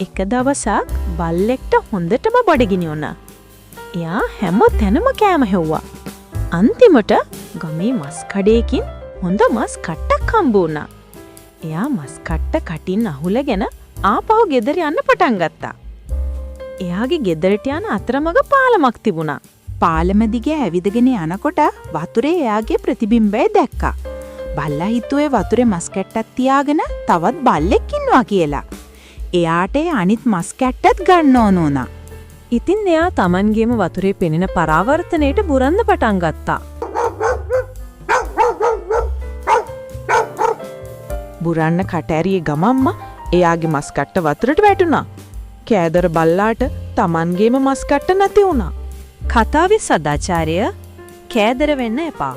එක දවසක් බල්ලෙක්ට හොඳටම බඩගිනි වුණා. එයා හැම තැනම කෑම හෙව්වා. අන්තිමට ගමේ මස් කඩේකින් හොඳ මස් කට්ටක් හම්බ වුණා. එයා මස් කට්ට කටින් අහුලගෙන ආපහු ගෙදර යන්න පටන් ගත්තා. එයාගේ ගෙදරට යන අතරමඟ පාලමක් තිබුණා. පාලම දිගේ ඇවිදගෙන යනකොට වතුරේ එයාගේ ප්‍රතිබිම්බය දැක්කා. බල්ලා හිතුවේ වතුරේ මස් කැට්ටක් තියාගෙන තවත් බල්ලෙක් ඉන්නවා කියලා. එයාට අනිත් මස් කැට්ටත් ගන්න ඕන වුණා. ඉතින් එයා Tamanගේම වතුරේ පෙනෙන පරාවර්තනයට බුරන්න පටන් ගත්තා. බුරන්න කට ඇරියේ ගමම්ම එයාගේ මස් කට්ට වතුරට වැටුණා. කෑදර බල්ලාට Tamanගේම මස් කට්ට නැති වුණා. කතාවේ සදාචාරය කෑදර වෙන්න එපා.